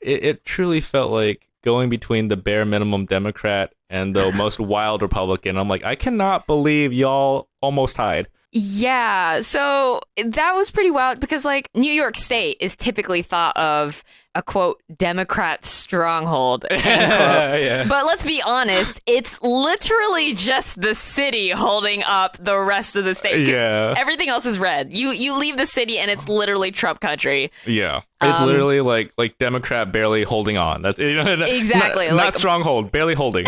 it truly felt like going between the bare minimum Democrat and the most wild Republican. I'm like, I cannot believe y'all almost tied. Yeah, so that was pretty wild because, like, New York State is typically thought of a quote Democrat stronghold, end quote. Yeah. But let's be honest, it's literally just the city holding up the rest of the state. Yeah. Everything else is red. You leave the city and it's literally Trump country. Yeah. It's literally like Democrat barely holding on. That's Exactly. Not stronghold, barely holding.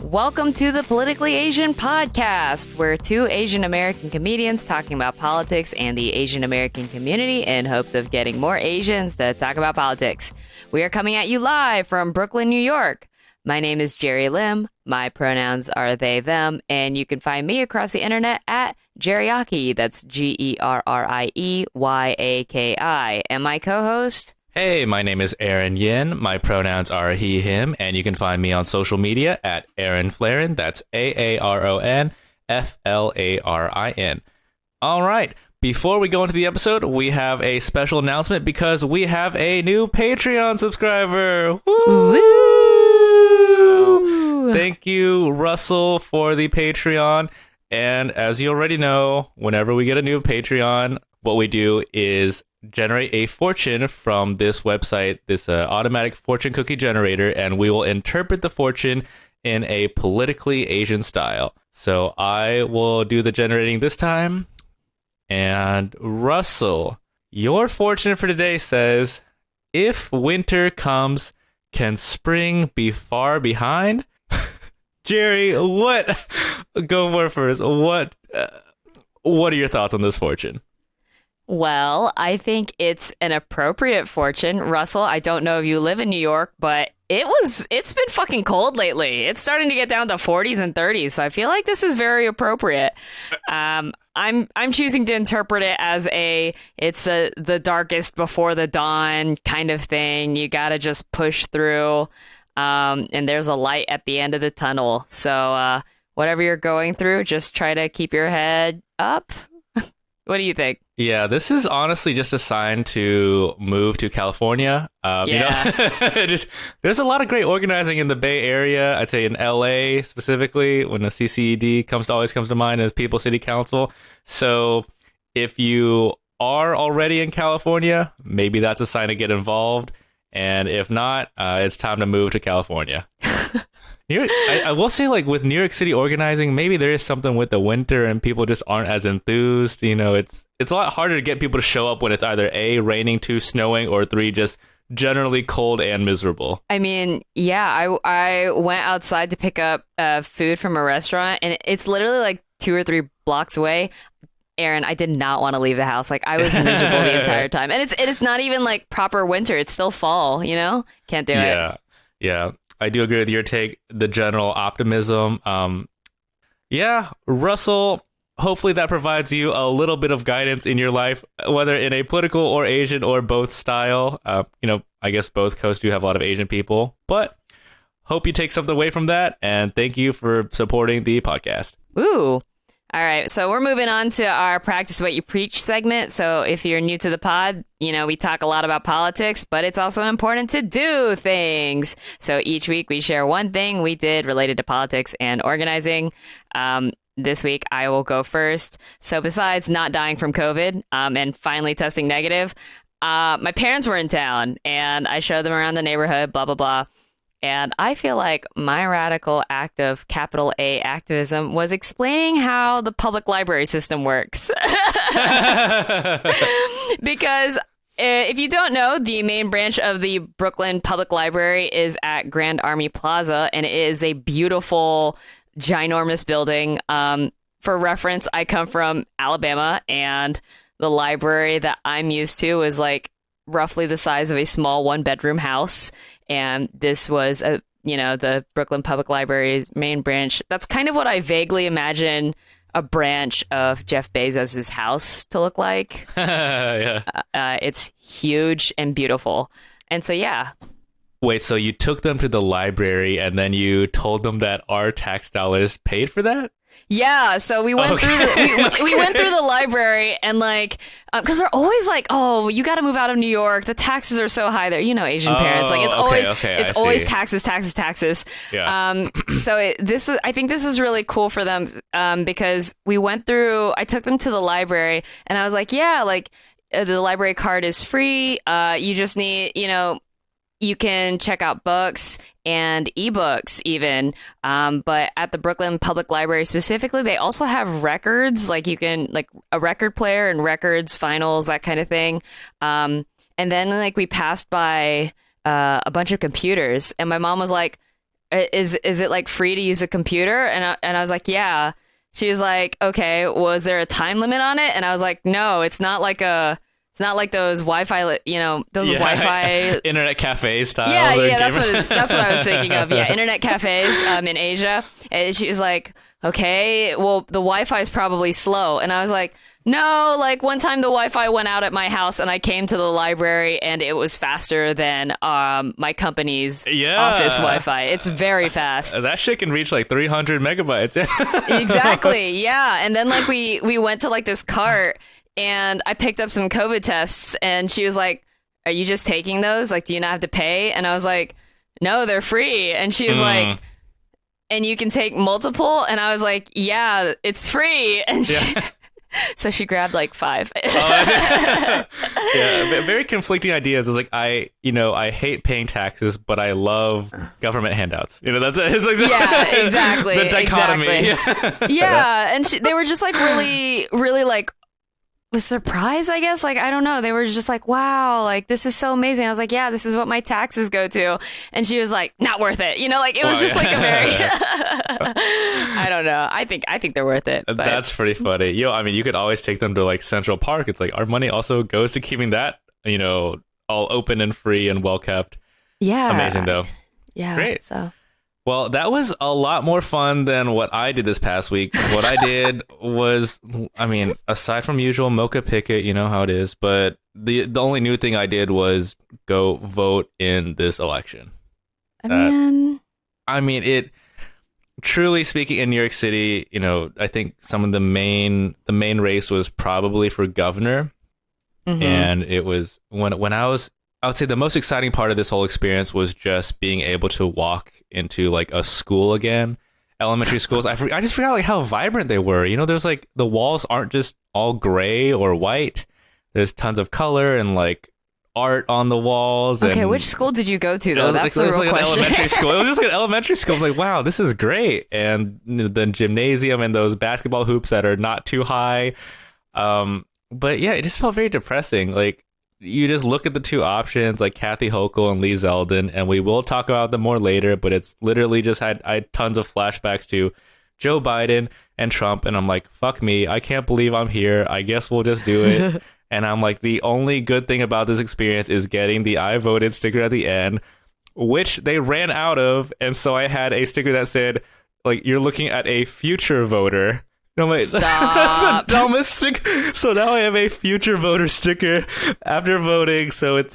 Welcome to the Politically Asian podcast. We're two Asian American comedians talking about politics and the Asian American community in hopes of getting more Asians to talk about politics. We are coming at you live from Brooklyn, New York. My name is Jerry Lim. My pronouns are they, them, and you can find me across the internet at Jerryaki. That's Gerrieyaki. And my co-host... Hey, my name is Aaron Yin. My pronouns are he, him, and you can find me on social media at Aaron Flarin. That's AARONFLARIN. All right. Before we go into the episode, we have a special announcement because we have a new Patreon subscriber. Woo! Woo! Thank you, Russell, for the Patreon. And as you already know, whenever we get a new Patreon, what we do is generate a fortune from this website, this automatic fortune cookie generator, and we will interpret the fortune in a politically Asian style. So I will do the generating this time. And Russell, your fortune for today says, if winter comes, can spring be far behind? Jerry, go for it first. What are your thoughts on this fortune? Well, I think it's an appropriate fortune. Russell, I don't know if you live in New York, but it's been fucking cold lately. It's starting to get down to 40s and 30s, so I feel like this is very appropriate. I'm choosing to interpret it as it's the darkest before the dawn kind of thing. You gotta just push through, and there's a light at the end of the tunnel. So whatever you're going through, just try to keep your head up. What do you think? Yeah, this is honestly just a sign to move to California. There's a lot of great organizing in the Bay Area. I'd say in LA specifically, when the CCED always comes to mind as People City Council. So if you are already in California, maybe that's a sign to get involved. And if not, it's time to move to California. I will say, like, with New York City organizing, maybe there is something with the winter and people just aren't as enthused. You know, it's a lot harder to get people to show up when it's either A, raining, 2, snowing, or 3, just generally cold and miserable. I mean, yeah, I went outside to pick up food from a restaurant, and it's literally like 2 or 3 blocks away. Aaron, I did not want to leave the house. Like, I was miserable the entire time. And it's not even like proper winter. It's still fall, you know? Can't do it. Yeah. I do agree with your take, the general optimism. Russell, hopefully that provides you a little bit of guidance in your life, whether in a political or Asian or both style. I guess both coasts do have a lot of Asian people, but hope you take something away from that. And thank you for supporting the podcast. Ooh. All right, so we're moving on to our Practice What You Preach segment. So if you're new to the pod, we talk a lot about politics, but it's also important to do things. So each week we share one thing we did related to politics and organizing. This week I will go first. So besides not dying from COVID and finally testing negative, my parents were in town and I showed them around the neighborhood, blah, blah, blah. And I feel like my radical act of capital A activism was explaining how the public library system works. Because if you don't know, the main branch of the Brooklyn Public Library is at Grand Army Plaza, and it is a beautiful, ginormous building. For reference, I come from Alabama, and the library that I'm used to is like roughly the size of a small one-bedroom house. And this was the Brooklyn Public Library's main branch. That's kind of what I vaguely imagine a branch of Jeff Bezos's house to look like. Yeah. It's huge and beautiful. And so, yeah. Wait, so you took them to the library and then you told them that our tax dollars paid for that? Yeah, so we went through we went through the library and like because they're always like, oh, you got to move out of New York. The taxes are so high there. You know, Asian parents, like it's always taxes. Yeah. I think this was really cool for them because we went through. I took them to the library and I was like, yeah, like the library card is free. You just need, you can check out books and ebooks even. But at the Brooklyn Public Library specifically, they also have records, like you can like a record player and records, finals, that kind of thing. And then like we passed by a bunch of computers and my mom was like, is it like free to use a computer? And I was like, yeah. She was like, okay, was there a time limit on it? And I was like, no, it's not like those Wi-Fi, Wi-Fi internet cafe style. Yeah, that's what I was thinking of. Yeah, internet cafes in Asia. And she was like, okay, well, the Wi-Fi is probably slow. And I was like, no, like one time the Wi-Fi went out at my house and I came to the library and it was faster than my company's office Wi-Fi. It's very fast. That shit can reach like 300 megabytes. Exactly. Yeah. And then like we went to like this cart and I picked up some COVID tests and she was like, are you just taking those? Like, do you not have to pay? And I was like, no, they're free. And she was like, and you can take multiple? And I was like, yeah, it's free. And so she grabbed like 5. Yeah, very conflicting ideas. It's like I hate paying taxes, but I love government handouts. That's it. It's like exactly. The dichotomy. Exactly. Yeah, and they were just like really, really like was surprised, I guess. Like, I don't know. They were just like, wow, like this is so amazing. I was like, yeah, this is what my taxes go to. And she was like, not worth it. Like it was just like a very, I don't know. I think they're worth it. But. That's pretty funny. You could always take them to like Central Park. It's like our money also goes to keeping that, all open and free and well kept. Yeah. Amazing though. Yeah. Great. So. Well, that was a lot more fun than what I did this past week. What I did was, aside from usual mocha picket, you know how it is, but the only new thing I did was go vote in this election. It truly speaking in New York City, I think some of the main race was probably for governor. Mm-hmm. And it was when I would say the most exciting part of this whole experience was just being able to walk into like a school again, elementary schools. I just forgot like how vibrant they were. There's like the walls aren't just all gray or white. There's tons of color and like art on the walls. Okay, which school did you go to though? That's the real question. An elementary school. It was just like an elementary school. I was like, wow, this is great. And the gymnasium and those basketball hoops that are not too high. But yeah, it just felt very depressing. Like, you just look at the two options, like Kathy Hochul and Lee Zeldin, and we will talk about them more later, but it's literally just I had tons of flashbacks to Joe Biden and Trump, and I'm like, fuck me, I can't believe I'm here. I guess we'll just do it. And I'm like, the only good thing about this experience is getting the I voted sticker at the end, which they ran out of, and so I had a sticker that said, like, you're looking at a future voter. No, wait, that's the dumbest sticker. So now I have a future voter sticker after voting. So it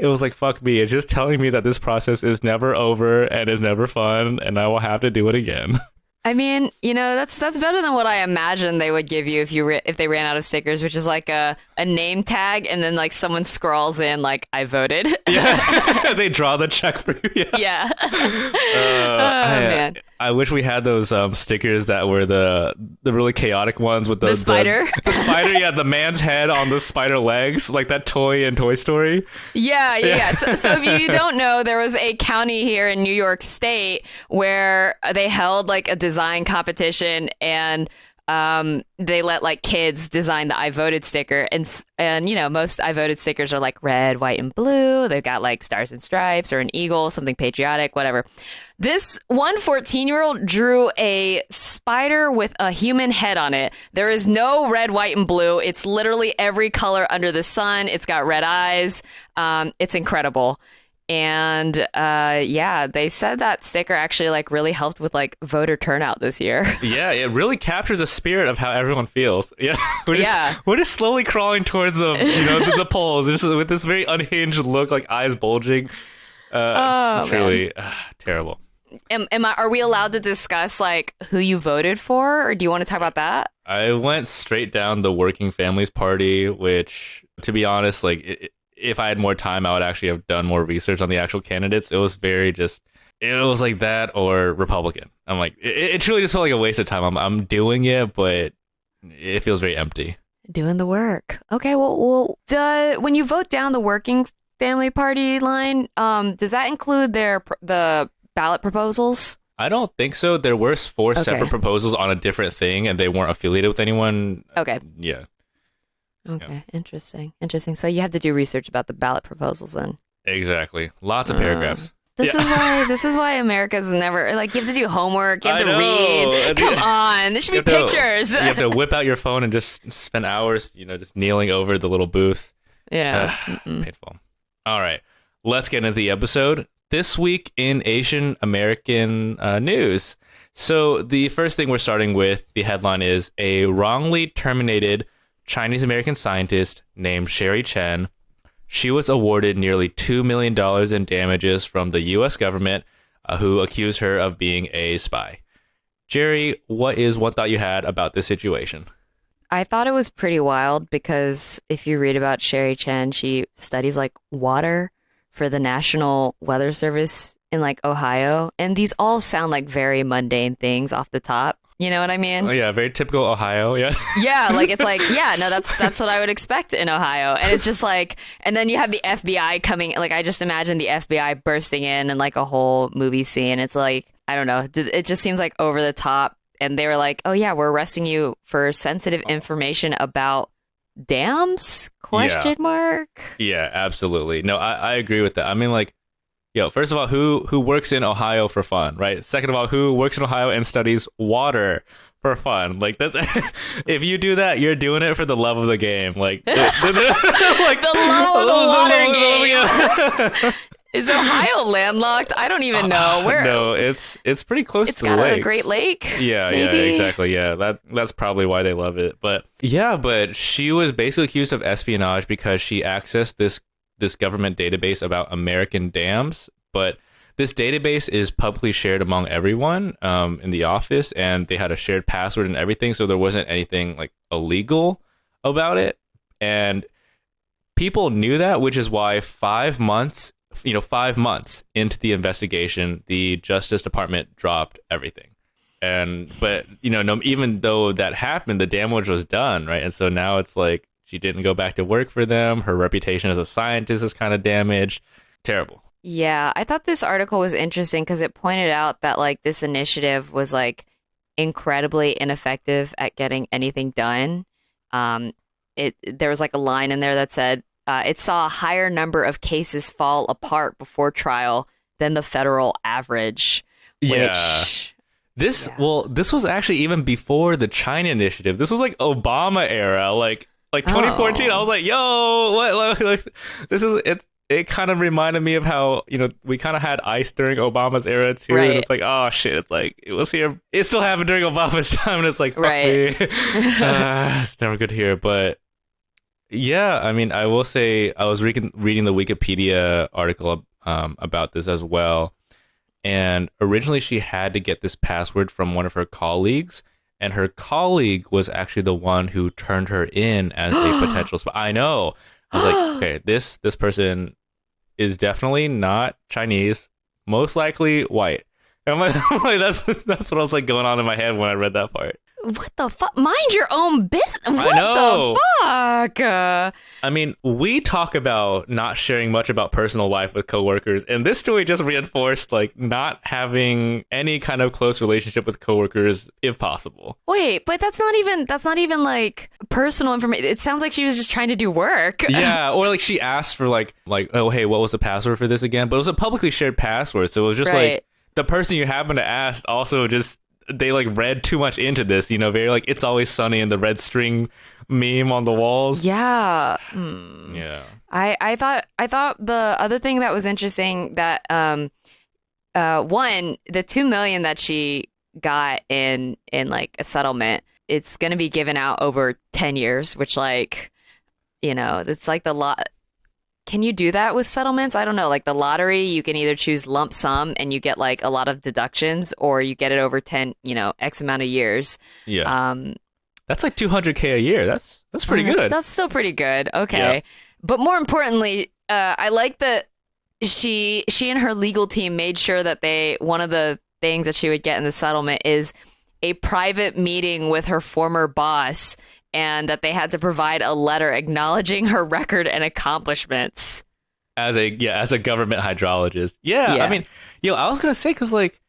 was like, fuck me. It's just telling me that this process is never over and is never fun, and I will have to do it again. I mean, that's better than what I imagined they would give you if they ran out of stickers, which is like a name tag and then like someone scrawls in like I voted. Yeah, they draw the check for you. Yeah. Man. I wish we had those stickers that were the really chaotic ones with the spider. The spider, yeah, the man's head on the spider legs, like that toy in Toy Story. Yeah. So if you don't know, there was a county here in New York State where they held like a design competition and they let like kids design the I voted sticker, and most I voted stickers are like red, white, and blue. They've got like stars and stripes or an eagle, something patriotic, whatever. This 14-year-old drew a spider with a human head on it. There is no red, white, and blue. It's literally every color under the sun. It's got red eyes. It's incredible. And they said that sticker actually like really helped with like voter turnout this year. Yeah, it really captures the spirit of how everyone feels. Yeah, we're just slowly crawling towards the polls, just with this very unhinged look, like eyes bulging. Oh man. Truly terrible. Are we allowed to discuss like who you voted for, or do you want to talk about that? I went straight down the Working Families Party, which, to be honest, like if I had more time, I would actually have done more research on the actual candidates. It was very just, it was like that or Republican. I'm like, it truly just felt like a waste of time. I'm doing it, but it feels very empty. Doing the work. Okay, well, when you vote down the Working Family Party line, does that include the ballot proposals? I don't think so. There were four separate proposals on a different thing, and they weren't affiliated with anyone. Okay. Yeah. Okay. Yeah. Interesting. So you have to do research about the ballot proposals then. Exactly. Lots of paragraphs. This is why America's never like, you have to do homework, you have to read. Come on, there should be pictures. You have to whip out your phone and just spend hours, just kneeling over the little booth. Yeah. Painful. All right. Let's get into the episode. This week in Asian American news. So the first thing we're starting with, the headline is a wrongly terminated Chinese American scientist named Sherry Chen. She was awarded nearly $2 million in damages from the U.S. government, who accused her of being a spy. Jerry, what is one thought you had about this situation? I thought it was pretty wild because if you read about Sherry Chen, she studies like water for the National Weather Service in like Ohio. And these all sound like very mundane things off the top. You know what I mean? Oh, yeah, very typical Ohio, yeah. Yeah, like it's like, yeah, no, that's what I would expect in Ohio. And it's just like, and then you have the FBI coming, like I just imagine the FBI bursting in and like a whole movie scene. It's like, I don't know, it just seems like over the top. And they were like, oh yeah, we're arresting you for sensitive information about dams? Question mark? Yeah, absolutely. No, I agree with that. I mean, like, first of all, who works in Ohio for fun, right? Second of all, who works in Ohio and studies water for fun? Like, that's if you do that, you're doing it for the love of the game. Like, like the love of the water game. Is Ohio landlocked? I don't even know. Where? No, it's pretty close to the lakes. It's got a Great Lake. Yeah, maybe? Yeah, exactly. Yeah, that's probably why they love it. But she was basically accused of espionage because she accessed this government database about American dams, but this database is publicly shared among everyone in the office, and they had a shared password and everything, so there wasn't anything like illegal about it. And people knew that, which is why 5 months into the investigation, the Justice Department dropped everything. But even though that happened, the damage was done, right? And so now it's like, she didn't go back to work for them. Her reputation as a scientist is kind of damaged. Terrible. Yeah, I thought this article was interesting because it pointed out that like this initiative was like incredibly ineffective at getting anything done. There was like a line in there that said it saw a higher number of cases fall apart before trial than the federal average. This was actually even before the China initiative. This was like Obama era, like 2014. I was like, yo, what? Like, this is it. It kind of reminded me of how we kind of had ICE during Obama's era too. Right. And it's like, oh shit, it's like it was here. It still happened during Obama's time, and it's like, fuck me. It's never good to hear, but yeah, I mean, I will say I was reading the Wikipedia article about this as well, and originally she had to get this password from one of her colleagues. And her colleague was actually the one who turned her in as a potential spy. I know. I was like, okay, this person is definitely not Chinese, most likely white. And I'm like, that's what I was like going on in my head when I read that part. What the fuck? Mind your own business. What I know. The fuck? I mean, we talk about not sharing much about personal life with coworkers, and this story just reinforced like not having any kind of close relationship with coworkers if possible. Wait, but that's not even like personal information. It sounds like she was just trying to do work. Yeah, or like she asked for like oh hey, what was the password for this again? But it was a publicly shared password, so it was just like the person you happened to ask also just. They like read too much into this, very like It's Always Sunny and the red string meme on the walls. Yeah. Yeah. I thought the other thing that was interesting that one, the 2 million that she got in like a settlement, it's going to be given out over 10 years, which like, it's like the lot. can you do that with settlements? I don't know. Like the lottery, you can either choose lump sum and you get like a lot of deductions, or you get it over 10, X amount of years. Yeah. That's like 200K a year. That's pretty good. That's still pretty good. Okay. Yeah. But more importantly, I like that she and her legal team made sure that one of the things that she would get in the settlement is a private meeting with her former boss, and that they had to provide a letter acknowledging her record and accomplishments. As a government hydrologist. Yeah. Yeah. I mean, I was going to say, because like,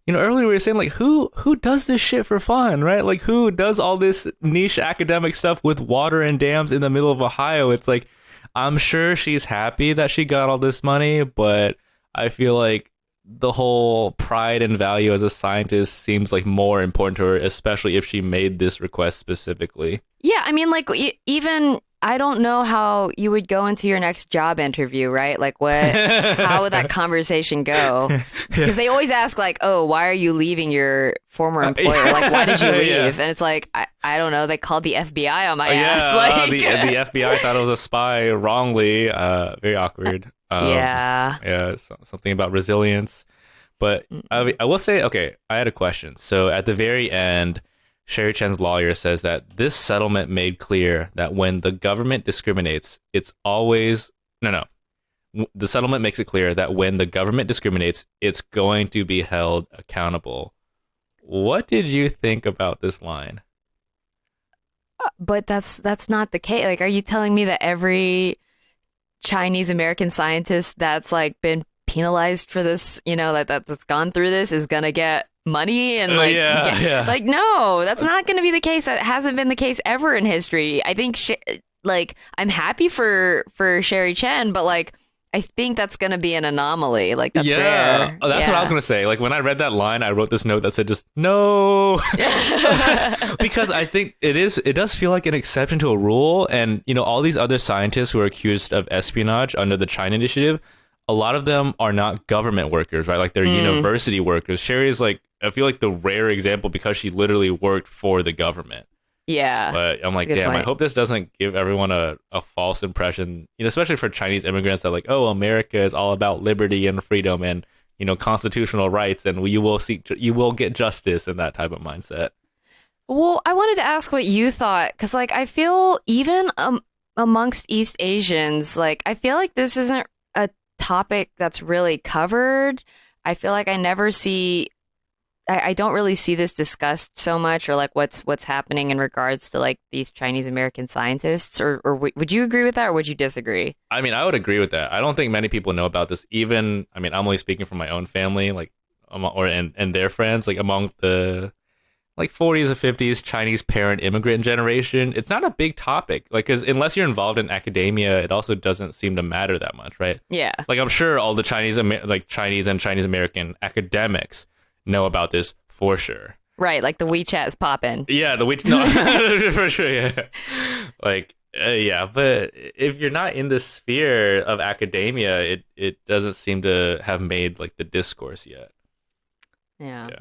earlier we were saying like, who does this shit for fun, right? Like, who does all this niche academic stuff with water and dams in the middle of Ohio? It's like, I'm sure she's happy that she got all this money, but I feel like the whole pride and value as a scientist seems like more important to her, especially if she made this request specifically. Yeah, I mean, like, even I don't know how you would go into your next job interview, right? Like, how would that conversation go? Because they always ask, like, oh, why are you leaving your former employer? Like, why did you leave? Yeah. And it's like, I don't know. They called the FBI on my Yeah, ass. Like, the FBI thought it was a spy wrongly. Very awkward. Yeah. Yeah, something about resilience. But I will say, okay, I had a question. So at the very end, Sherry Chen's lawyer says that this settlement made clear that when the government discriminates, it's always... No. The settlement makes it clear that when the government discriminates, it's going to be held accountable. What did you think about this line? But that's not the case. Like, are you telling me that every Chinese American scientist that's like been penalized for this, that's gone through this is gonna get money and like like, no, that's not gonna be the case. That hasn't been the case ever in history. I think I'm happy for Sherry Chen, but like, I think that's gonna be an anomaly. Like, that's rare. Oh, that's what I was gonna say. Like, when I read that line, I wrote this note that said just no, because I think it does feel like an exception to a rule. And all these other scientists who are accused of espionage under the China Initiative, a lot of them are not government workers, right? Like, they're university workers. Sherry is like, I feel like the rare example because she literally worked for the government. Yeah. But I'm like, damn, I hope this doesn't give everyone a false impression, especially for Chinese immigrants that like, oh, America is all about liberty and freedom and, constitutional rights, and you will get justice, and that type of mindset. Well, I wanted to ask what you thought, because like, I feel even amongst East Asians, like, I feel like this isn't a topic that's really covered. I feel like I don't really see this discussed so much, or like what's happening in regards to like these Chinese American scientists, or would you agree with that, or would you disagree? I mean, I would agree with that. I don't think many people know about this. Even, I mean, I'm only speaking from my own family, like, and their friends, like among the like 40s or 50s Chinese parent immigrant generation. It's not a big topic, like, because unless you're involved in academia, it also doesn't seem to matter that much, right? Yeah. Like, I'm sure all the Chinese and Chinese American academics know about this for sure. Right, like the WeChat is popping. Yeah, the WeChat, no, for sure, yeah. Like, yeah, but if you're not in the sphere of academia, it doesn't seem to have made like the discourse yet. Yeah.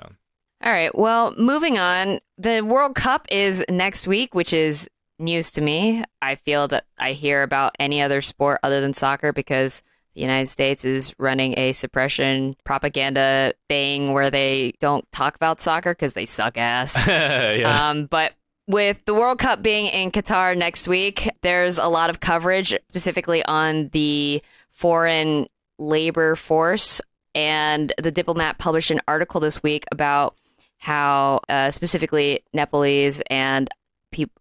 All right, well, moving on. The World Cup is next week, which is news to me. I feel that I hear about any other sport other than soccer because the United States is running a suppression propaganda thing where they don't talk about soccer because they suck ass. Yeah. But with the World Cup being in Qatar next week, there's a lot of coverage specifically on the foreign labor force. And the Diplomat published an article this week about how specifically Nepalese and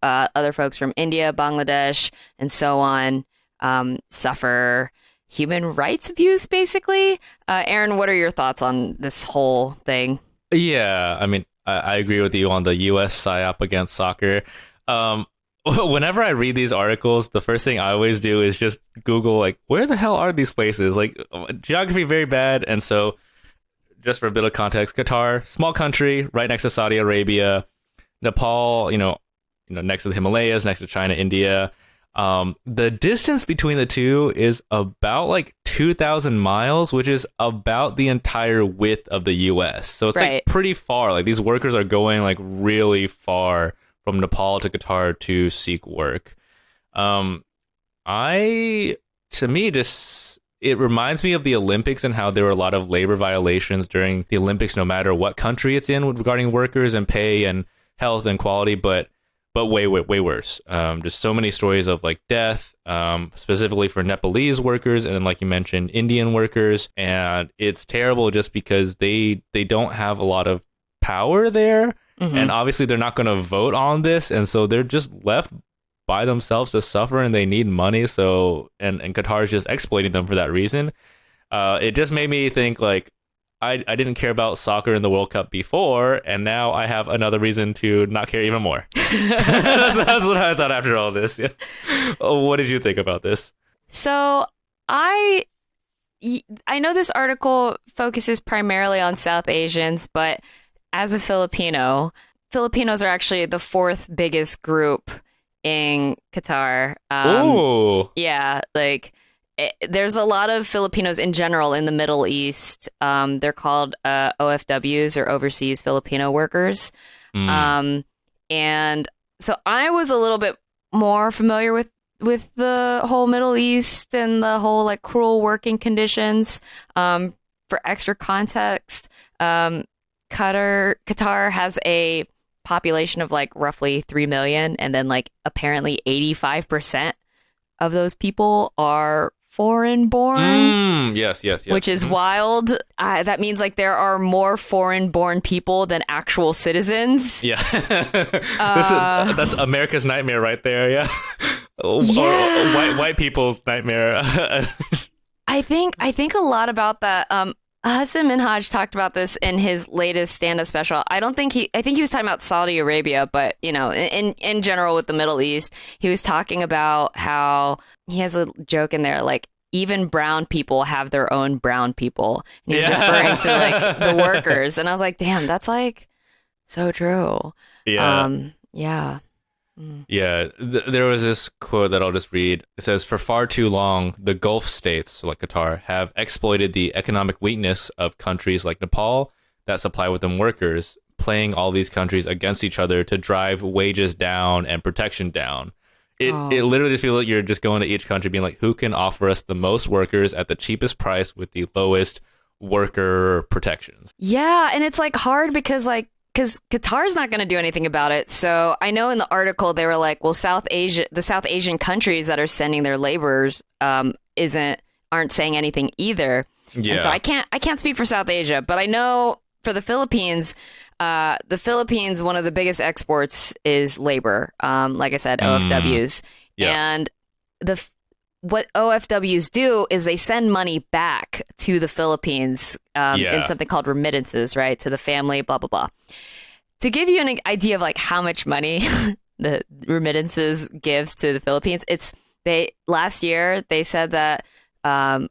other folks from India, Bangladesh, and so on suffer human rights abuse, basically. Aaron, what are your thoughts on this whole thing? Yeah, I mean, I agree with you on the U.S. psyop against soccer. Whenever I read these articles, the first thing I always do is just Google, like, where the hell are these places? Like, geography very bad. And so, just for a bit of context, Qatar, small country, right next to Saudi Arabia. Nepal, next to the Himalayas, next to China, India. The distance between the two is about like 2,000 miles, which is about the entire width of the U.S. So it's like pretty far. Like, these workers are going like really far from Nepal to Qatar to seek work. I to me, it reminds me of the Olympics and how there were a lot of labor violations during the Olympics, no matter what country it's in, regarding workers and pay and health and quality, but way worse. Just so many stories of like death, specifically for Nepalese workers, and then like you mentioned, Indian workers, and it's terrible just because they don't have a lot of power there, and obviously they're not going to vote on this, and so they're just left by themselves to suffer, and they need money. So and Qatar is just exploiting them for that reason. It just made me think like I didn't care about soccer in the World Cup before, and now I have another reason to not care even more. That's what I thought after all this. Yeah. What did you think about this? So I know this article focuses primarily on South Asians, but as a Filipino, Filipinos are actually the fourth biggest group in Qatar. Yeah, like there's a lot of Filipinos in general in the Middle East. They're called OFWs, or overseas Filipino workers. And so I was a little bit more familiar with the whole Middle East and the whole like cruel working conditions. For extra context, Qatar has a population of like roughly 3 million, and then like apparently 85% of those people are foreign born. Yes. Which is wild. That means like there are more foreign born people than actual citizens. Yeah. That's America's nightmare right there. Yeah. Yeah. Or white people's nightmare. I think a lot about that. Hassan Minhaj talked about this in his latest stand-up special. I think he was talking about Saudi Arabia, but you know, in general with the Middle East, he was talking about how he has a joke in there like even brown people have their own brown people. And he's referring to like the workers, and I was like, damn, that's like so true. Yeah. Yeah. Yeah, there was this quote that I'll just read. It says, "For far too long, the Gulf states, so like Qatar, have exploited the economic weakness of countries like Nepal that supply with them workers, playing all these countries against each other to drive wages down and protection down." It literally just feels like you're just going to each country being like, who can offer us the most workers at the cheapest price with the lowest worker protections? Yeah, and it's like hard because Qatar's not going to do anything about it. So I know in the article they were like, well, the South Asian countries that are sending their laborers aren't saying anything either. Yeah. And so I can't speak for South Asia, but I know for the Philippines, one of the biggest exports is labor. Like I said, OFWs. Yeah. And what OFWs do is they send money back to the Philippines in something called remittances, right? To the family, blah, blah, blah. To give you an idea of like how much money the remittances gives to the Philippines, last year they said that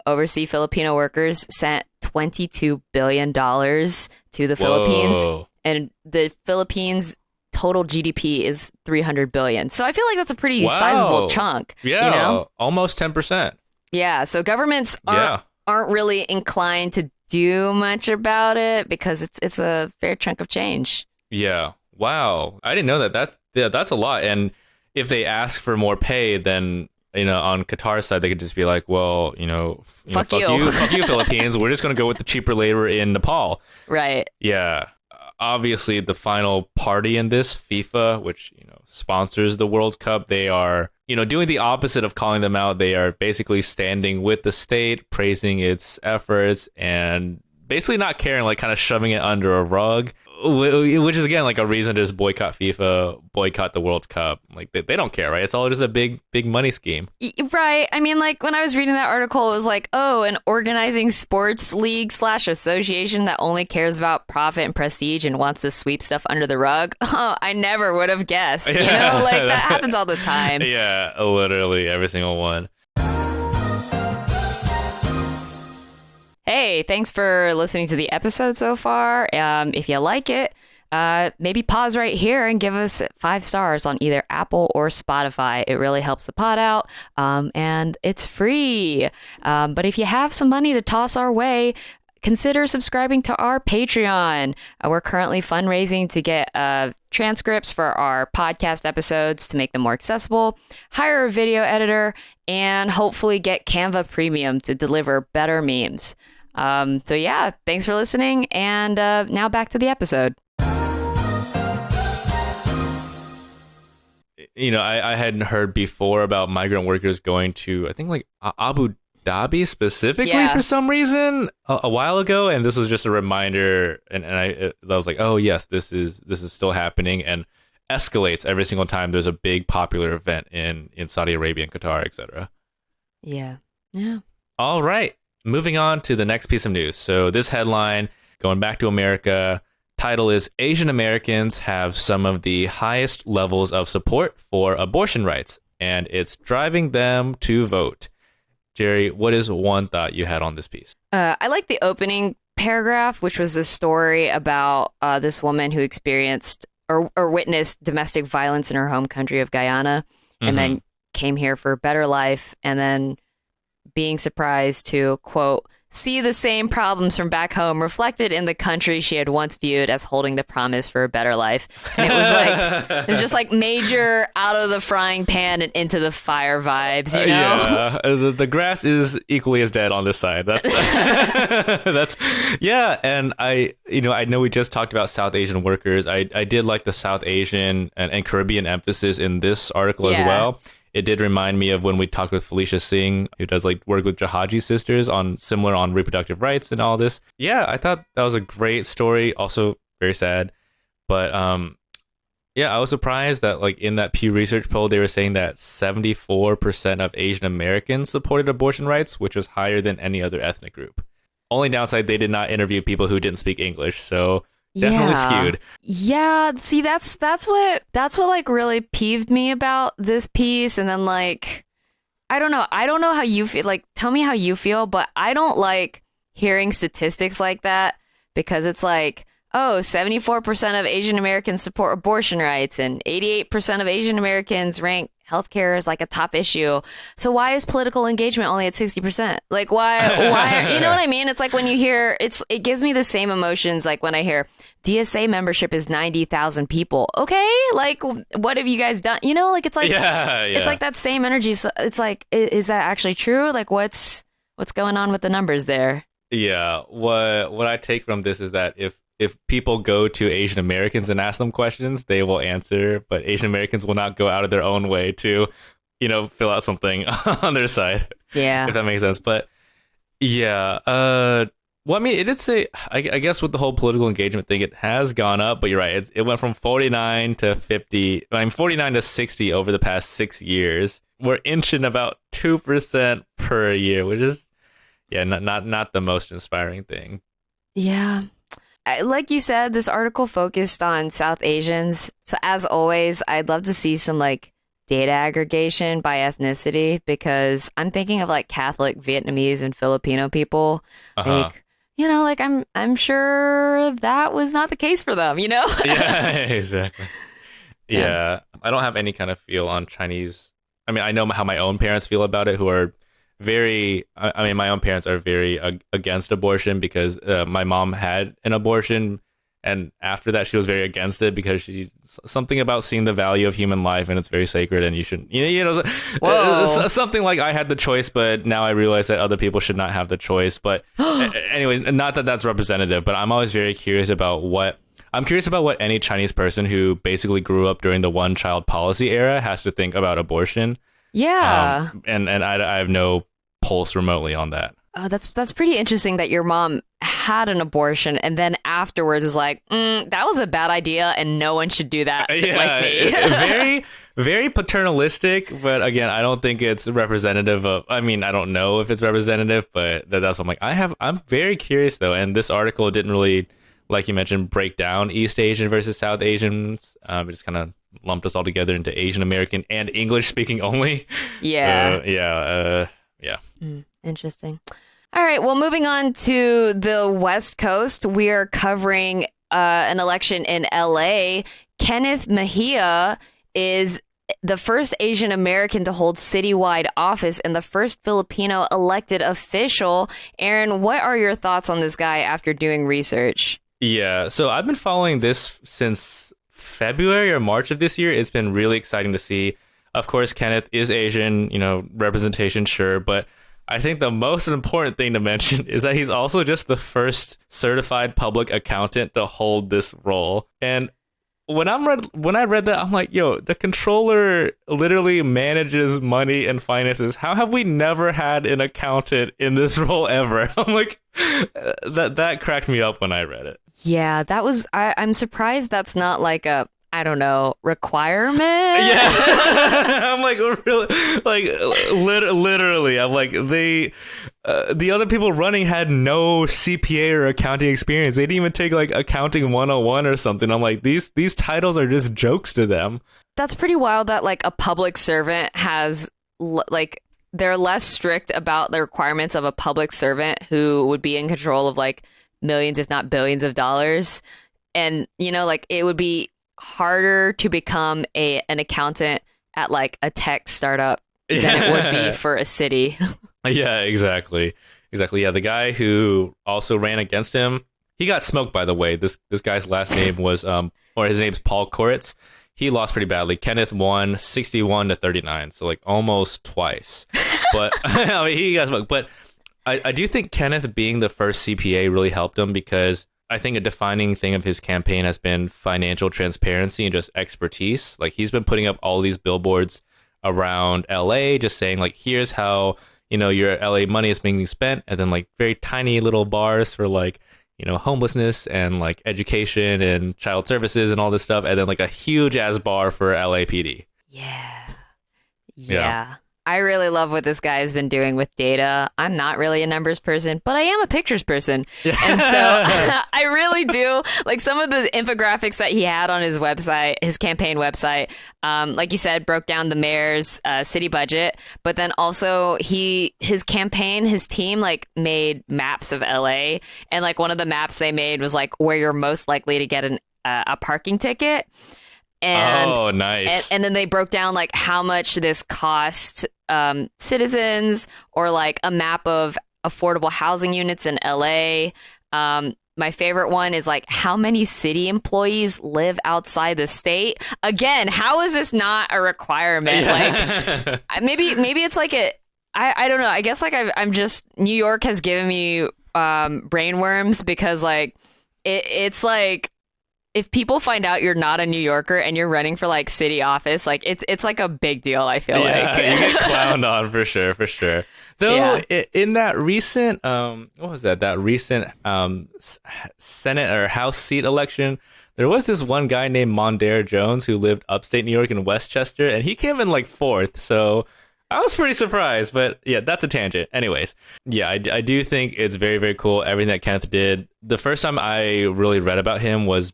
overseas Filipino workers sent $22 billion to the Philippines, and the Philippines total GDP is 300 billion. So I feel like that's a pretty sizable chunk. Yeah, you know? Almost 10%. Yeah, so governments aren't really inclined to do much about it because it's a fair chunk of change. Yeah. Wow. I didn't know that. That's a lot. And if they ask for more pay, then on Qatar's side, they could just be like, well, fuck you, Philippines. We're just going to go with the cheaper labor in Nepal. Right. Yeah. Obviously, the final party in this, FIFA, which sponsors the World Cup, they are doing the opposite of calling them out. They are basically standing with the state, praising its efforts, and basically not caring, like kind of shoving it under a rug, which is again like a reason to just boycott FIFA, boycott the World Cup. Like they don't care, right? It's all just a big money scheme. Right. I mean, like when I was reading that article, it was like, oh, an organizing sports league / association that only cares about profit and prestige and wants to sweep stuff under the rug. Oh, I never would have guessed. Like that happens all the time. Yeah, literally every single one. Hey, thanks for listening to the episode so far. If you like it, maybe pause right here and give us 5 stars on either Apple or Spotify. It really helps the pod out, and it's free. But if you have some money to toss our way, consider subscribing to our Patreon. We're currently fundraising to get transcripts for our podcast episodes to make them more accessible, hire a video editor, and hopefully get Canva Premium to deliver better memes. So yeah, thanks for listening. And now back to the episode. You know, I hadn't heard before about migrant workers going to, I think, like Abu Dhabi specifically for some reason a while ago, and this was just a reminder, and I was like, oh yes, this is still happening, and escalates every single time there's a big popular event in Saudi Arabia and Qatar, etc. Yeah. All right, moving on to the next piece of news. So this headline, going back to America, title is Asian Americans have some of the highest levels of support for abortion rights, and it's driving them to vote. Jerry, what is one thought you had on this piece? I like the opening paragraph, which was a story about this woman who experienced or witnessed domestic violence in her home country of Guyana, and then came here for a better life, and then being surprised to, quote, see the same problems from back home reflected in the country she had once viewed as holding the promise for a better life. And it was like, it's just like major out of the frying pan and into the fire vibes, you know? Yeah, the grass is equally as dead on this side. That's, yeah. And I know we just talked about South Asian workers. I did like the South Asian and Caribbean emphasis in this article as well. It did remind me of when we talked with Felicia Singh, who does like work with Jahaji sisters on reproductive rights and all this. Yeah, I thought that was a great story. Also very sad. But yeah, I was surprised that like in that Pew Research poll, they were saying that 74% of Asian Americans supported abortion rights, which was higher than any other ethnic group. Only downside, they did not interview people who didn't speak English. So definitely skewed. Yeah, see, that's what like really peeved me about this piece. And then like, I don't know how you feel. Like, tell me how you feel, but I don't like hearing statistics like that, because it's like, oh, 74% of Asian Americans support abortion rights and 88% of Asian Americans rank healthcare as like a top issue. So why is political engagement only at 60%? Like why you know what I mean? It's like when you hear it gives me the same emotions like when I hear DSA membership is 90,000 people. Okay, like what have you guys done? You know, like it's like it's like that same energy. So it's like, is that actually true? Like what's going on with the numbers there? Yeah, what I take from this is that if people go to Asian Americans and ask them questions, they will answer, but Asian Americans will not go out of their own way to, fill out something on their side. Yeah. If that makes sense. But yeah, well, I mean, it did say, I guess with the whole political engagement thing, it has gone up, but you're right. It went from 49 to 50, 49 to 60 over the past 6 years. We're inching about 2% per year, which is, not the most inspiring thing. Yeah. Like you said, this article focused on South Asians. So as always, I'd love to see some like data aggregation by ethnicity, because I'm thinking of like Catholic, Vietnamese, and Filipino people. Like, like I'm sure that was not the case for them, Yeah, exactly. Yeah. I don't have any kind of feel on Chinese. I mean, I know how my own parents feel about it, who are my own parents are very against abortion, because my mom had an abortion, and after that she was very against it because something about seeing the value of human life, and it's very sacred, and you shouldn't, something like I had the choice, but now I realize that other people should not have the choice. But anyway, not that that's representative, but I'm always very curious about what any Chinese person who basically grew up during the one-child policy era has to think about abortion. Yeah. And I have no pulse remotely on that. Oh, that's pretty interesting that your mom had an abortion and then afterwards was like, that was a bad idea and no one should do that like me. Very, very paternalistic, but again, I don't think it's representative of, I mean, I don't know if it's representative, but that's what I'm like, I'm very curious though, and this article didn't really, like you mentioned, break down East Asian versus South Asians. It just kind of lumped us all together into Asian American and English speaking only. Yeah. Yeah. Interesting. All right. Well, moving on to the West Coast, we are covering an election in LA. Kenneth Mejia is the first Asian American to hold citywide office and the first Filipino elected official. Aaron, what are your thoughts on this guy after doing research? Yeah, so I've been following this since February or March of this year. It's been really exciting to see. Of course, Kenneth is Asian, representation, sure, but I think the most important thing to mention is that he's also just the first certified public accountant to hold this role. And when I read that, I'm like, yo, the controller literally manages money and finances. How have we never had an accountant in this role ever? I'm like, that cracked me up when I read it. Yeah, that was. I'm surprised that's not like a, I don't know, requirement. Yeah, I'm like, really, like literally. I'm like, the other people running had no CPA or accounting experience. They didn't even take like accounting 101 or something. I'm like, these titles are just jokes to them. That's pretty wild that like a public servant has like they're less strict about the requirements of a public servant who would be in control of like millions, if not billions of dollars. And, like it would be harder to become an accountant at like a tech startup than it would be for a city. Yeah, exactly. Yeah, the guy who also ran against him, he got smoked, by the way. This guy's last name was, or his name's Paul Koritz. He lost pretty badly. Kenneth won 61-39, so like almost twice. But I mean, he got smoked. But I do think Kenneth being the first CPA really helped him, because I think a defining thing of his campaign has been financial transparency and just expertise. Like, he's been putting up all these billboards around LA, just saying like, here's how, your LA money is being spent. And then like very tiny little bars for like, homelessness and like education and child services and all this stuff. And then like a huge ass bar for LAPD. Yeah. I really love what this guy has been doing with data. I'm not really a numbers person, but I am a pictures person. Yeah. And so I really do like some of the infographics that he had on his website, his campaign website. Like you said, broke down the mayor's city budget, but then also his campaign, his team like made maps of LA. And like one of the maps they made was like where you're most likely to get a parking ticket. And, oh, nice. And then they broke down like how much this cost citizens, or like a map of affordable housing units in LA. My favorite one is like how many city employees live outside the state. Again, how is this not a requirement? Yeah. Like maybe it's like I don't know. I guess like I'm just, New York has given me brainworms, because like it's like, if people find out you're not a New Yorker and you're running for like city office, like it's like a big deal, I feel like. You get clowned on for sure. Though in that recent what was that recent Senate or House seat election, there was this one guy named Mondaire Jones who lived upstate New York in Westchester, and he came in like 4th. So I was pretty surprised, but yeah, that's a tangent. Anyways, yeah, I do think it's very, very cool, everything that Kenneth did. The first time I really read about him was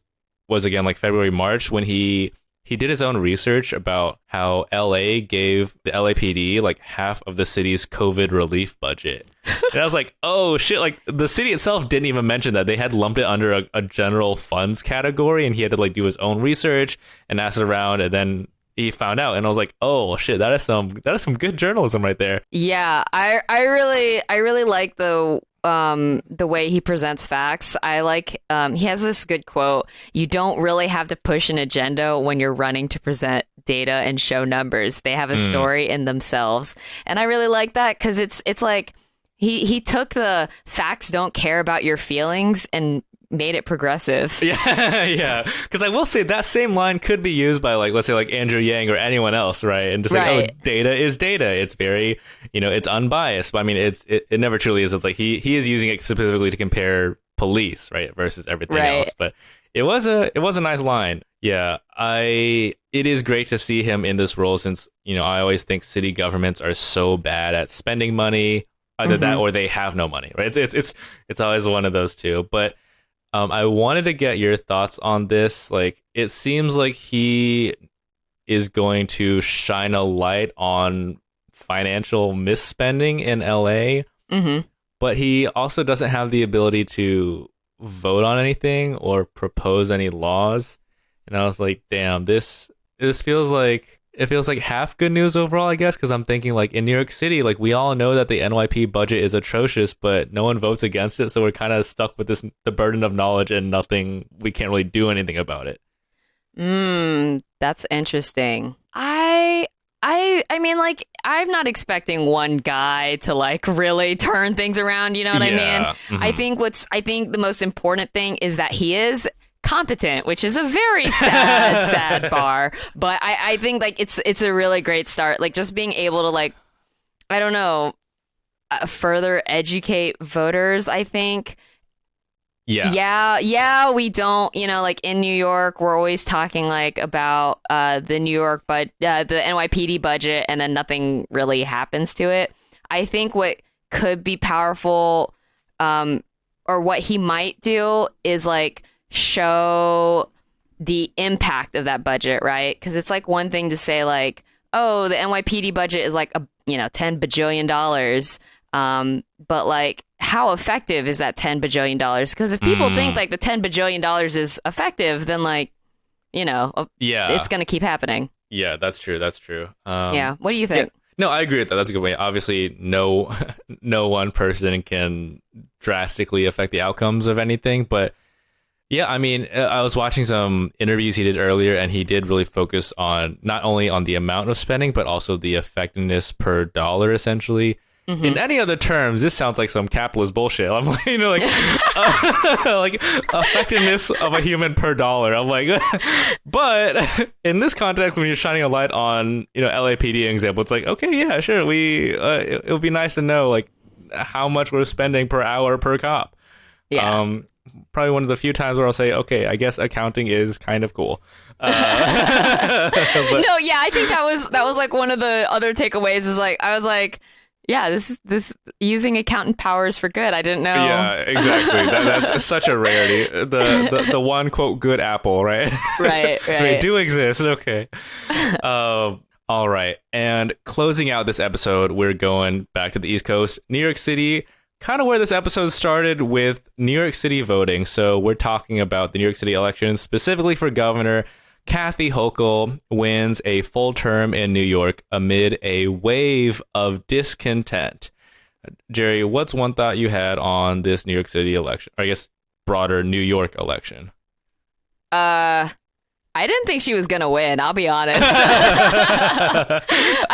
again like February, March, when he did his own research about how LA gave the LAPD like half of the city's COVID relief budget. And I was like, oh shit, like the city itself didn't even mention that. They had lumped it under a general funds category, and he had to like do his own research and ask it around, and then he found out, and I was like, oh shit, that is some good journalism right there. Yeah, I really like the way he presents facts. I like, he has this good quote: you don't really have to push an agenda when you're running to present data and show numbers. They have a story in themselves. And I really like that, because it's like he took the facts don't care about your feelings and made it progressive. Yeah. Because I will say that same line could be used by like, let's say like Andrew Yang or anyone else, right? And just like, oh, data is data. It's very, it's unbiased. But I mean, it never truly is. It's like he is using it specifically to compare police, right, versus everything else. But it was a nice line. Yeah, it is great to see him in this role, since I always think city governments are so bad at spending money. Either that or they have no money, right? It's always one of those two. But I wanted to get your thoughts on this. Like, it seems like he is going to shine a light on financial misspending in LA, but he also doesn't have the ability to vote on anything or propose any laws. And I was like, damn, this feels like it feels like half good news overall, I guess, because I'm thinking like in New York City, like we all know that the NYP budget is atrocious, but no one votes against it, so we're kind of stuck with the burden of knowledge and nothing. We can't really do anything about it. That's interesting. I mean, like, I'm not expecting one guy to like really turn things around. You know what I mean? Mm-hmm. I think the most important thing is that he is competent, which is a very sad bar. But I think like it's a really great start. Like just being able to like, I don't know, further educate voters, I think. Yeah, we don't, like in New York, we're always talking like about the New York, but the NYPD budget, and then nothing really happens to it. I think what could be powerful, or what he might do is like show the impact of that budget, right? Because it's like one thing to say like, oh, the NYPD budget is like $10 bajillion. But like, how effective is that $10 bajillion? Because if people think like the $10 bajillion is effective, then like, it's going to keep happening. Yeah, that's true. That's true. Yeah. What do you think? Yeah. No, I agree with that. That's a good way. Obviously, no one person can drastically affect the outcomes of anything. But yeah, I mean, I was watching some interviews he did earlier, and he did really focus on not only on the amount of spending, but also the effectiveness per dollar, essentially. Mm-hmm. In any other terms, this sounds like some capitalist bullshit. I'm like, like effectiveness of a human per dollar. I'm like, but in this context, when you're shining a light on, LAPD example, it's like, okay, yeah, sure. It would be nice to know like how much we're spending per hour per cop. Yeah. Probably one of the few times where I'll say, okay, I guess accounting is kind of cool. No, yeah, I think that was like one of the other takeaways was like, I was like, yeah, this using accountant powers for good. I didn't know. Yeah, exactly. That's such a rarity. The one quote good apple, right? Right. They do exist. Okay. All right. And closing out this episode, we're going back to the East Coast, New York City, kind of where this episode started with New York City voting. So we're talking about the New York City elections, specifically for governor. Kathy Hochul wins a full term in New York amid a wave of discontent. Jerry, what's one thought you had on this New York City election? Or I guess broader New York election. I didn't think she was gonna win. I'll be honest. I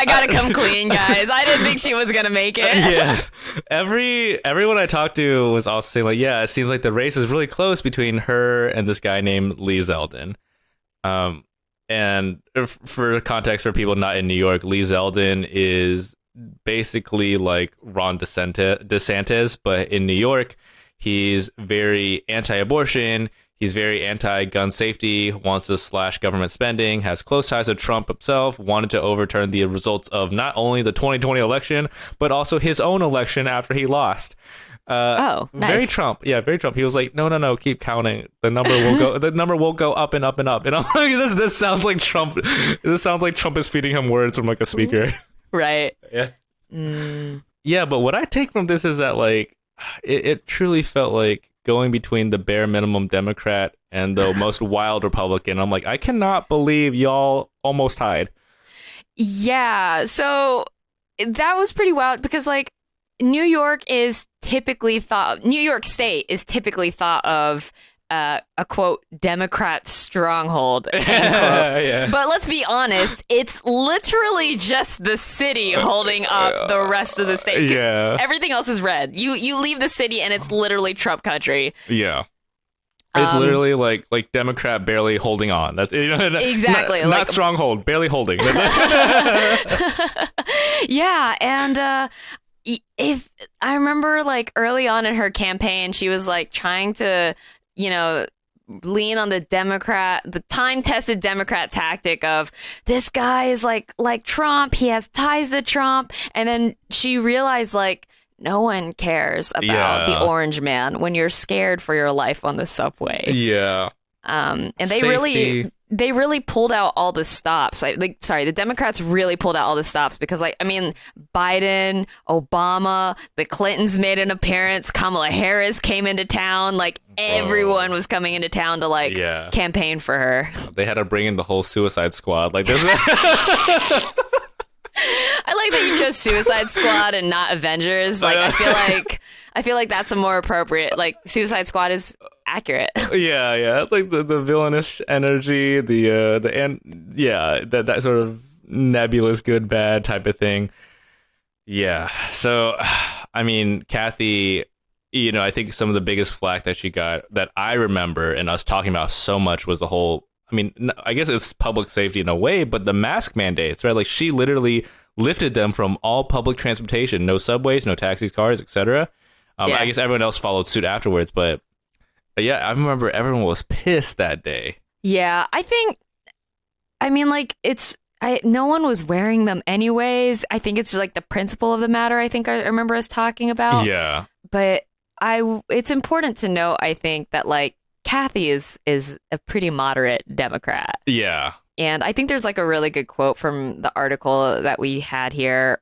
gotta come clean, guys. I didn't think she was gonna make it. Yeah, everyone I talked to was also saying like, yeah, it seems like the race is really close between her and this guy named Lee Zeldin. And for context for people not in New York, Lee Zeldin is basically like Ron DeSantis, but in New York, he's very anti-abortion. He's very anti-gun safety, wants to slash government spending, has close ties to Trump himself, wanted to overturn the results of not only the 2020 election, but also his own election after he lost. Nice. Very Trump. Yeah, very Trump. He was like, no, keep counting. The number will go up and up and up. And I'm like, this sounds like Trump. This sounds like Trump is feeding him words from like a speaker. Right. Yeah. Yeah, but what I take from this is that like it truly felt like going between the bare minimum Democrat and the most wild Republican. I'm like, I cannot believe y'all almost tied. Yeah. So that was pretty wild because like New York State is typically thought of a quote Democrat stronghold, end quote. Yeah. But let's be honest, it's literally just the city holding up the rest of the state. Yeah, everything else is red. You leave the city and it's literally Trump country. Yeah. It's literally like Democrat barely holding on. That's exactly not stronghold, barely holding. Yeah, and if I remember like early on in her campaign, she was like trying to, lean on the time-tested Democrat tactic of this guy is like Trump. He has ties to Trump. And then she realized like no one cares about the orange man when you're scared for your life on the subway. Yeah. And they Safety. really they really pulled out all the stops. The Democrats really pulled out all the stops because, like, I mean, Biden, Obama, the Clintons made an appearance. Kamala Harris came into town. Like, everyone was coming into town to, like, campaign for her. They had to bring in the whole Suicide Squad. Like, this. I like that you chose Suicide Squad and not Avengers. Like, I feel like that's a more appropriate. Like, Suicide Squad is accurate. Yeah. It's like the villainous energy, that sort of nebulous good bad type of thing. Yeah. So, I mean, Kathy, I think some of the biggest flack that she got that I remember and us talking about so much was the whole. I mean, I guess it's public safety in a way, but the mask mandates, right? Like, she literally lifted them from all public transportation, no subways, no taxis, cars, etc. I guess everyone else followed suit afterwards, but yeah, I remember everyone was pissed that day. Yeah, no one was wearing them anyways. I think it's just like the principle of the matter. I think I remember us talking about. Yeah, but it's important to note, I think, that like Kathy is a pretty moderate Democrat. Yeah. And I think there's like a really good quote from the article that we had here,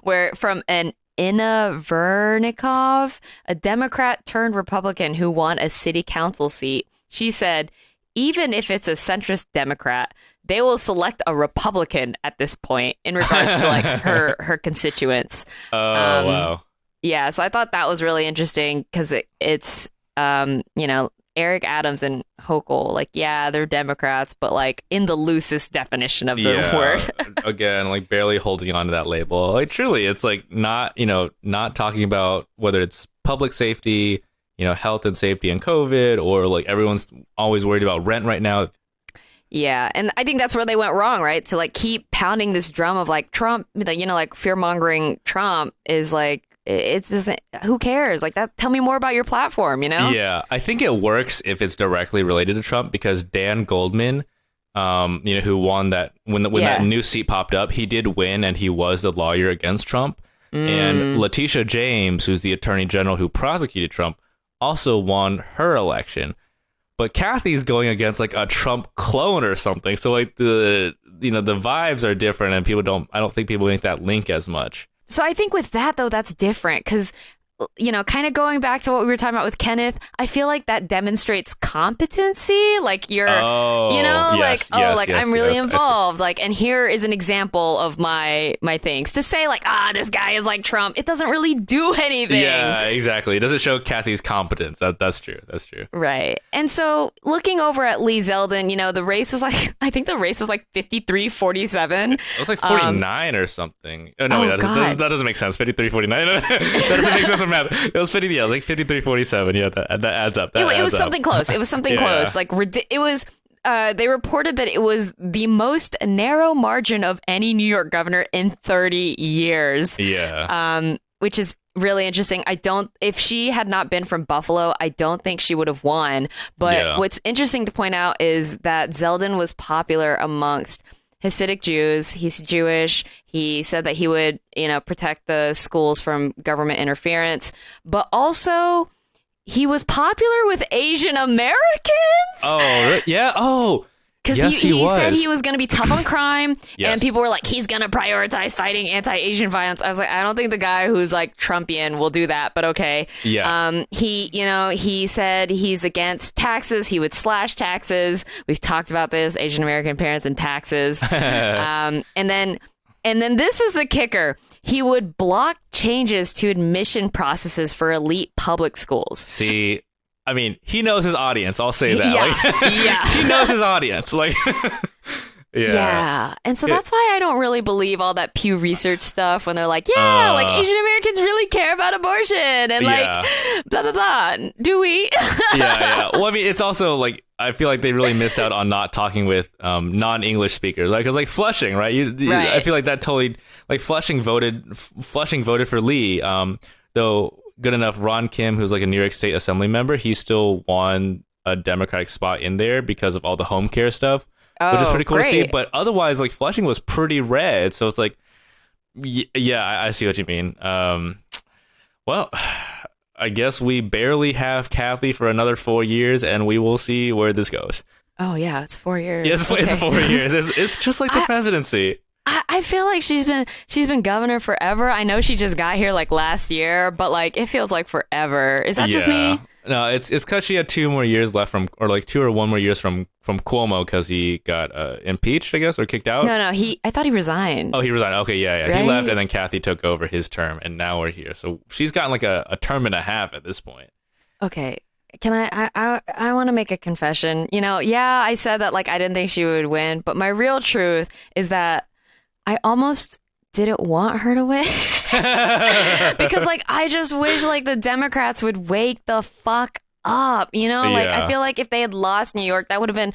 where from an Inna Vernikov, a Democrat turned Republican who won a city council seat. She said, even if it's a centrist Democrat, they will select a Republican at this point in regards to like her constituents. Oh, wow. Yeah. So I thought that was really interesting because it's Eric Adams and Hochul, like, yeah, they're Democrats, but like in the loosest definition of the word. Again, like barely holding on to that label. Like, truly, it's like not talking about whether it's public safety, health and safety and COVID, or like everyone's always worried about rent right now. Yeah, and I think that's where they went wrong, right? To like keep pounding this drum of like Trump, like fear mongering Trump is like, it's doesn't. Who cares? Like that. Tell me more about your platform. Yeah, I think it works if it's directly related to Trump because Dan Goldman, who won that when that new seat popped up, he did win and he was the lawyer against Trump. And Letitia James, who's the attorney general who prosecuted Trump, also won her election. But Kathy's going against like a Trump clone or something. So like the vibes are different and I don't think people make that link as much. So I think with that, though, that's different because, kind of going back to what we were talking about with Kenneth, I feel like that demonstrates competency. Like you're, I'm really involved. Like, and here is an example of my things. To say like, this guy is like Trump, it doesn't really do anything. Yeah, exactly. It doesn't show Kathy's competence. That's true. That's true. Right. And so looking over at Lee Zeldin, the race was like, I think the race was like 53-47. It was like 49 or something. Oh, no, wait, that doesn't make sense. 53-49. That doesn't make sense. Math. It was 53-47. Yeah, that adds up. It was something close. It was something close. Like it was. They reported that it was the most narrow margin of any New York governor in 30 years. Yeah. Which is really interesting. If she had not been from Buffalo, I don't think she would have won. But what's interesting to point out is that Zeldin was popular amongst Hasidic Jews. He's Jewish. He said that he would, protect the schools from government interference, but also he was popular with Asian Americans. Oh, yeah. Oh, because yes, he said he was going to be tough on crime, yes. And people were like, he's going to prioritize fighting anti-Asian violence. I was like, I don't think the guy who's like Trumpian will do that, but okay. Yeah. He said he's against taxes. He would slash taxes. We've talked about this, Asian American parents and taxes. And then this is the kicker. He would block changes to admission processes for elite public schools. See, I mean, he knows his audience. I'll say that. Yeah. He knows his audience. Like, yeah. And so that's why I don't really believe all that Pew Research stuff when they're like, like Asian Americans really care about abortion and like blah, blah, blah. Do we? Yeah. Well, I mean, it's also like, I feel like they really missed out on not talking with non-English speakers. Like, 'cause like Flushing, right? Right. I feel like that totally, like Flushing voted for Lee. Though good enough, Ron Kim, who's like a New York State Assembly member, he still won a Democratic spot in there because of all the home care stuff, which is pretty cool to see. But otherwise, like Flushing was pretty red. So it's like, yeah, I see what you mean. Well, I guess we barely have Kathy for another 4 years, and we will see where this goes. Oh yeah, it's 4 years. Yeah, it's 4 years. It's just like the presidency. I feel like she's been governor forever. I know she just got here like last year, but like it feels like forever. Is that just me? No, it's because she had 2 more years left from, or like 2 or 1 more years from Cuomo because he got impeached, I guess, or kicked out. No, I thought he resigned. Oh, he resigned. Okay, yeah. Right? He left, and then Kathy took over his term, and now we're here. So she's gotten like a term and a half at this point. Okay. Can I want to make a confession. Yeah, I said that like I didn't think she would win, but my real truth is that I almost didn't want her to win. Because like I just wish like the Democrats would wake the fuck up, Like I feel like if they had lost New York, that would have been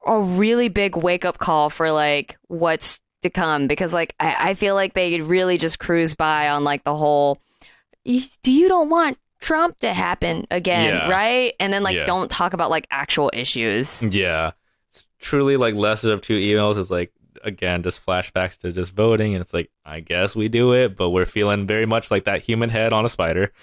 a really big wake up call for like what's to come, because like I feel like they could really just cruise by on like the whole you don't want Trump to happen again, right? And then like don't talk about like actual issues. Yeah. It's truly like lesser of two emails. It's like, again, just flashbacks to just voting, and it's like, I guess we do it, but we're feeling very much like that human head on a spider.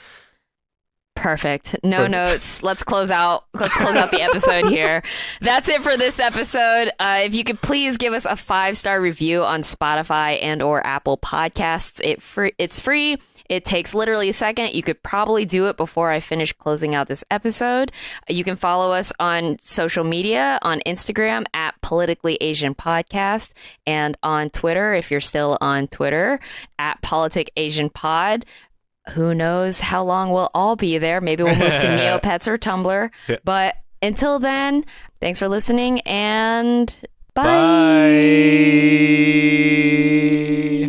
Perfect. No notes. Let's close out the episode here. That's it for this episode. If you could please give us a 5-star review on Spotify and or Apple Podcasts. It's free. It takes literally a second. You could probably do it before I finish closing out this episode. You can follow us on social media, on Instagram at Politically Asian Podcast, and on Twitter, if you're still on Twitter, at Politic Asian Pod. Who knows how long we'll all be there. Maybe we'll move to Neopets or Tumblr. But until then, thanks for listening, and bye.